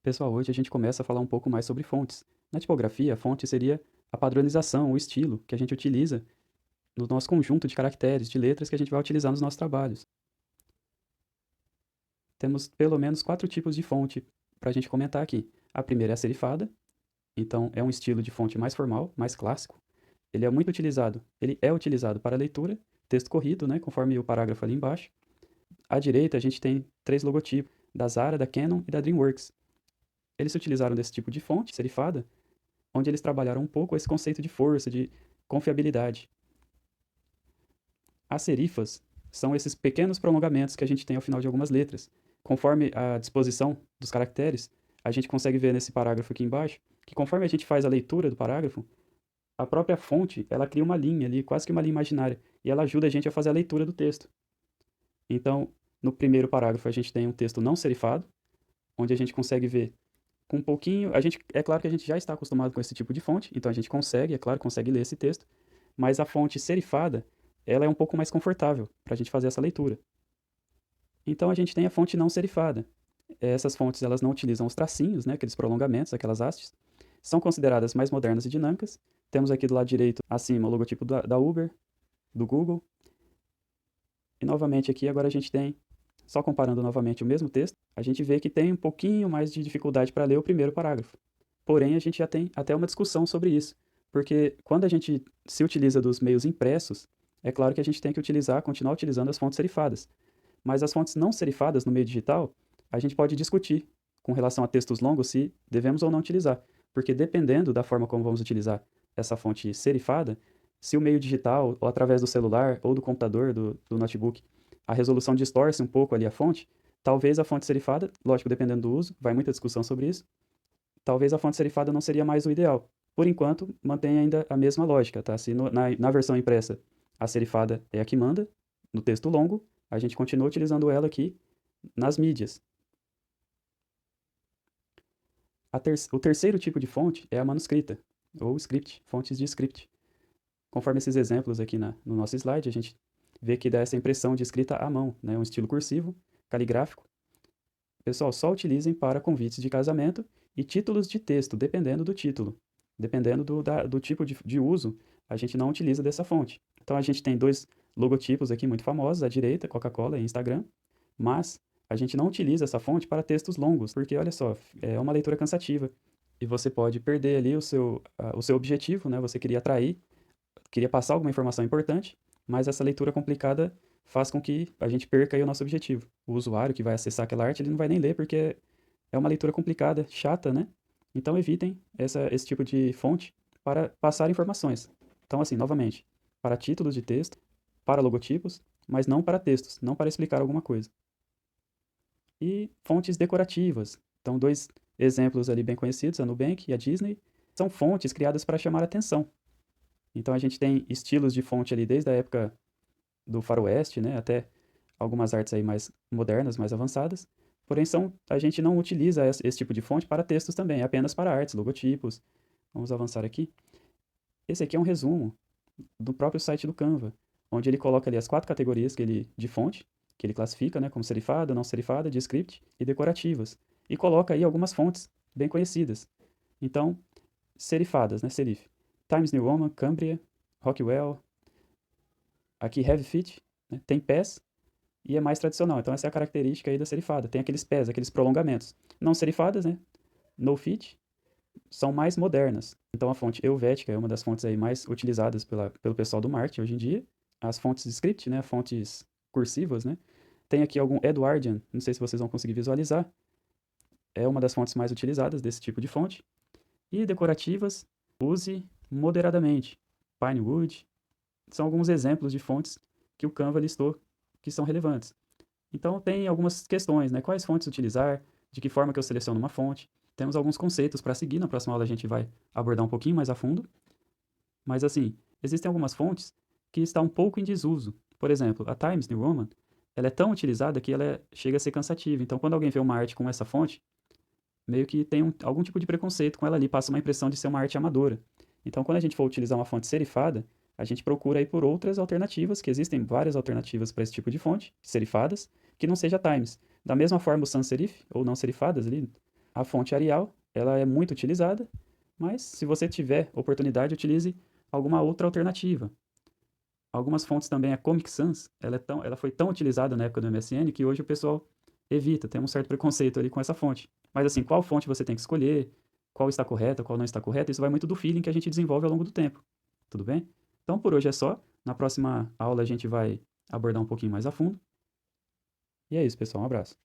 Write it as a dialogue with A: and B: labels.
A: Pessoal, hoje a gente começa a falar um pouco mais sobre fontes. Na tipografia, a fonte seria a padronização, o estilo que a gente utiliza no nosso conjunto de caracteres, de letras que a gente vai utilizar nos nossos trabalhos. Temos pelo menos 4 tipos de fonte para a gente comentar aqui. A primeira é a serifada, então é um estilo de fonte mais formal, mais clássico. Ele é utilizado para leitura, texto corrido, né, conforme o parágrafo ali embaixo. À direita a gente tem 3 logotipos, da Zara, da Canon e da DreamWorks. Eles se utilizaram desse tipo de fonte, serifada, onde eles trabalharam um pouco esse conceito de força, de confiabilidade. As serifas são esses pequenos prolongamentos que a gente tem ao final de algumas letras. Conforme a disposição dos caracteres, a gente consegue ver nesse parágrafo aqui embaixo que conforme a gente faz a leitura do parágrafo, a própria fonte, ela cria uma linha ali, quase que uma linha imaginária, e ela ajuda a gente a fazer a leitura do texto. Então, no primeiro parágrafo a gente tem um texto não serifado, onde a gente consegue ver com um pouquinho, é claro que a gente já está acostumado com esse tipo de fonte, então a gente consegue, é claro, consegue ler esse texto, mas a fonte serifada, ela é um pouco mais confortável para a gente fazer essa leitura. Então a gente tem a fonte não serifada. Essas fontes elas não utilizam os tracinhos, né, aqueles prolongamentos, aquelas hastes, são consideradas mais modernas e dinâmicas. Temos aqui do lado direito, acima, o logotipo da Uber, do Google. E novamente aqui, agora a gente tem, só comparando novamente o mesmo texto, a gente vê que tem um pouquinho mais de dificuldade para ler o primeiro parágrafo. Porém, a gente já tem até uma discussão sobre isso, porque quando a gente se utiliza dos meios impressos, é claro que a gente tem que continuar utilizando as fontes serifadas. Mas as fontes não serifadas no meio digital, a gente pode discutir com relação a textos longos se devemos ou não utilizar, porque dependendo da forma como vamos utilizar essa fonte serifada, se o meio digital, ou através do celular, ou do computador, do notebook, a resolução distorce um pouco ali a fonte, talvez a fonte serifada, lógico, dependendo do uso, vai muita discussão sobre isso, talvez a fonte serifada não seria mais o ideal. Por enquanto, mantém ainda a mesma lógica, tá? Se na versão impressa a serifada é a que manda, no texto longo, a gente continua utilizando ela aqui nas mídias. O terceiro tipo de fonte é a manuscrita, ou script, fontes de script. Conforme esses exemplos aqui no nosso slide, a gente vê que dá essa impressão de escrita à mão, né? Um estilo cursivo, caligráfico. Pessoal, só utilizem para convites de casamento e títulos de texto, dependendo do título. Dependendo do tipo de uso, a gente não utiliza dessa fonte. Então a gente tem 2 logotipos aqui muito famosos, à direita, Coca-Cola e Instagram, mas a gente não utiliza essa fonte para textos longos, porque olha só, é uma leitura cansativa e você pode perder ali o seu objetivo, né? Você queria passar alguma informação importante, mas essa leitura complicada faz com que a gente perca aí o nosso objetivo. O usuário que vai acessar aquela arte, ele não vai nem ler porque é uma leitura complicada, chata, né? Então evitem esse tipo de fonte para passar informações. Então, assim, novamente, para títulos de texto, para logotipos, mas não para textos, não para explicar alguma coisa. E fontes decorativas. Então, 2 exemplos ali bem conhecidos, a Nubank e a Disney, são fontes criadas para chamar a atenção. Então, a gente tem estilos de fonte ali desde a época do faroeste, né, até algumas artes aí mais modernas, mais avançadas. Porém, a gente não utiliza esse tipo de fonte para textos também, é apenas para artes, logotipos. Vamos avançar aqui. Esse aqui é um resumo do próprio site do Canva, onde ele coloca ali as 4 categorias de fonte, que ele classifica, né, como serifada, não serifada, de script e decorativas. E coloca aí algumas fontes bem conhecidas. Então, serifadas, né, serif. Times New Roman, Cambria, Rockwell, aqui Heavy Fit, né, tem pés e é mais tradicional. Então essa é a característica aí da serifada. Tem aqueles pés, aqueles prolongamentos. Não serifadas, né, no fit, são mais modernas. Então a fonte Helvética é uma das fontes aí mais utilizadas pelo pessoal do marketing hoje em dia. As fontes de script, né, fontes cursivas, né. Tem aqui algum Edwardian, não sei se vocês vão conseguir visualizar. É uma das fontes mais utilizadas desse tipo de fonte. E decorativas, use moderadamente. Pinewood, são alguns exemplos de fontes que o Canva listou que são relevantes. Então tem algumas questões, né? Quais fontes utilizar, de que forma que eu seleciono uma fonte. Temos alguns conceitos para seguir, na próxima aula a gente vai abordar um pouquinho mais a fundo. Mas assim, existem algumas fontes que estão um pouco em desuso. Por exemplo, a Times New Roman, ela é tão utilizada que chega a ser cansativa. Então quando alguém vê uma arte com essa fonte, meio que tem algum tipo de preconceito com ela ali, passa uma impressão de ser uma arte amadora. Então, quando a gente for utilizar uma fonte serifada, a gente procura aí por outras alternativas, que existem várias alternativas para esse tipo de fonte, serifadas, que não seja Times. Da mesma forma, o sans serif, ou não serifadas ali, A fonte Arial, ela é muito utilizada, mas se você tiver oportunidade, utilize alguma outra alternativa. Algumas fontes também, a Comic Sans, ela foi tão utilizada na época do MSN que hoje o pessoal evita, tem um certo preconceito ali com essa fonte. Mas assim, qual fonte você tem que escolher, qual está correta, qual não está correta, isso vai muito do feeling que a gente desenvolve ao longo do tempo. Tudo bem? Então por hoje é só. Na próxima aula a gente vai abordar um pouquinho mais a fundo. E é isso, pessoal. Um abraço.